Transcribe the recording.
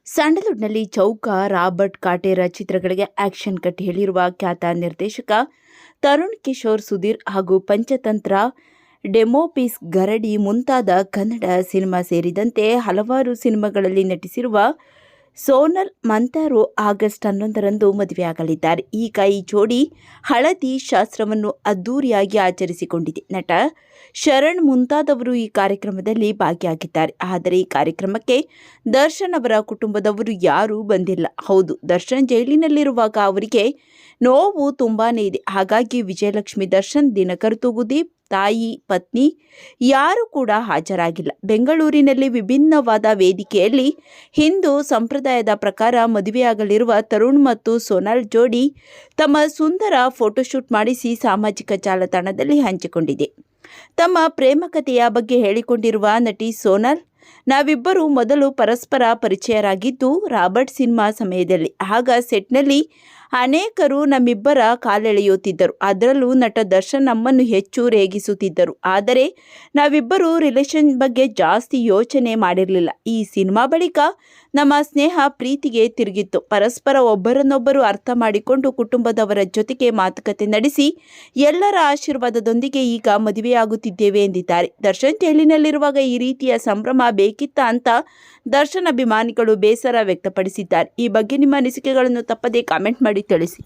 ಸ್ಯಾಂಡಲ್ವುಡ್ನಲ್ಲಿ ಚೌಕ, ರಾಬರ್ಟ್ ಕಾಟೇರ ಚಿತ್ರಗಳಿಗೆ action cut ಹೇಳಿರುವ ಖ್ಯಾತ ನಿರ್ದೇಶಕ ತರುಣ್ ಕಿಶೋರ್ ಸುಧೀರ್ ಹಾಗೂ ಪಂಚತಂತ್ರ, ಡೆಮೋಪೀಸ್, ಗರಡಿ ಮುಂತಾದ ಕನ್ನಡ ಸಿನಿಮಾ ಸೇರಿದಂತೆ ಹಲವಾರು ಸಿನಿಮಾಗಳಲ್ಲಿ ನಟಿಸಿರುವ ಸೋನಲ್ ಮಂತಾರು ಆಗಸ್ಟ್ 11ರಂದು ಮದುವೆಯಾಗಲಿದ್ದಾರೆ. ಈಗ ಈ ಜೋಡಿ ಹಳದಿ ಶಾಸ್ತ್ರವನ್ನು ಅದ್ದೂರಿಯಾಗಿ ಆಚರಿಸಿಕೊಂಡಿದೆ. ನಟ ಶರಣ್ ಮುಂತಾದವರು ಈ ಕಾರ್ಯಕ್ರಮದಲ್ಲಿ ಭಾಗಿಯಾಗಿದ್ದಾರೆ. ಆದರೆ ಈ ಕಾರ್ಯಕ್ರಮಕ್ಕೆ ದರ್ಶನ್ ಅವರ ಕುಟುಂಬದವರು ಯಾರೂ ಬಂದಿಲ್ಲ. ಹೌದು, ದರ್ಶನ್ ಜೈಲಿನಲ್ಲಿರುವಾಗ ಅವರಿಗೆ ನೋವು ತುಂಬಾನೇ ಇದೆ. ಹಾಗಾಗಿ ವಿಜಯಲಕ್ಷ್ಮಿ ದರ್ಶನ್, ದಿನಕರ್ ತೂಗುದೀಪ್, ತಾಯಿ, ಪತ್ನಿ ಯಾರೂ ಕೂಡ ಹಾಜರಾಗಿಲ್ಲ. ಬೆಂಗಳೂರಿನಲ್ಲಿ ವಿಭಿನ್ನವಾದ ವೇದಿಕೆಯಲ್ಲಿ ಹಿಂದೂ ಸಂಪ್ರದಾಯದ ಪ್ರಕಾರ ಮದುವೆಯಾಗಲಿರುವ ತರುಣ್ ಮತ್ತು ಸೋನಾಲ್ ಜೋಡಿ ತಮ್ಮ ಸುಂದರ ಫೋಟೋಶೂಟ್ ಮಾಡಿಸಿ ಸಾಮಾಜಿಕ ಜಾಲತಾಣದಲ್ಲಿ ಹಂಚಿಕೊಂಡಿದೆ. ತಮ್ಮ ಪ್ರೇಮ ಕಥೆಯ ಬಗ್ಗೆ ಹೇಳಿಕೊಂಡಿರುವ ನಟಿ ಸೋನಾಲ್, ನಾವಿಬ್ಬರು ಮೊದಲು ಪರಸ್ಪರ ಪರಿಚಯರಾಗಿದ್ದು ರಾಬರ್ಟ್ ಸಿನಿಮಾ ಸಮಯದಲ್ಲಿ. ಆಗ ಸೆಟ್ನಲ್ಲಿ ಅನೇಕರು ನಮ್ಮಿಬ್ಬರ ಕಾಲೆಳೆಯುತ್ತಿದ್ದರು. ಅದರಲ್ಲೂ ನಟ ದರ್ಶನ್ ನಮ್ಮನ್ನು ಹೆಚ್ಚು ರೇಗಿಸುತ್ತಿದ್ದರು. ಆದರೆ ನಾವಿಬ್ಬರು ರಿಲೇಷನ್ ಬಗ್ಗೆ ಜಾಸ್ತಿ ಯೋಚನೆ ಮಾಡಿರಲಿಲ್ಲ. ಈ ಸಿನಿಮಾ ಬಳಿಕ ನಮ್ಮ ಸ್ನೇಹ ಪ್ರೀತಿಗೆ ತಿರುಗಿತ್ತು. ಪರಸ್ಪರ ಒಬ್ಬರನ್ನೊಬ್ಬರು ಅರ್ಥ ಮಾಡಿಕೊಂಡು ಕುಟುಂಬದವರ ಜೊತೆಗೆ ಮಾತುಕತೆ ನಡೆಸಿ ಎಲ್ಲರ ಆಶೀರ್ವಾದದೊಂದಿಗೆ ಈಗ ಮದುವೆಯಾಗುತ್ತಿದ್ದೇವೆ ಎಂದಿದ್ದಾರೆ. ದರ್ಶನ್ ಜೈಲಿನಲ್ಲಿರುವಾಗ ಈ ರೀತಿಯ ಸಂಭ್ರಮ ಬೇಕಿತ್ತ ಅಂತ ದರ್ಶನ್ ಅಭಿಮಾನಿಗಳು ಬೇಸರ ವ್ಯಕ್ತಪಡಿಸಿದ್ದಾರೆ. ಈ ಬಗ್ಗೆ ನಿಮ್ಮ ಅನಿಸಿಕೆಗಳನ್ನು ತಪ್ಪದೇ ಕಾಮೆಂಟ್ ಮಾಡಿ ತಿಳಿಸಿ.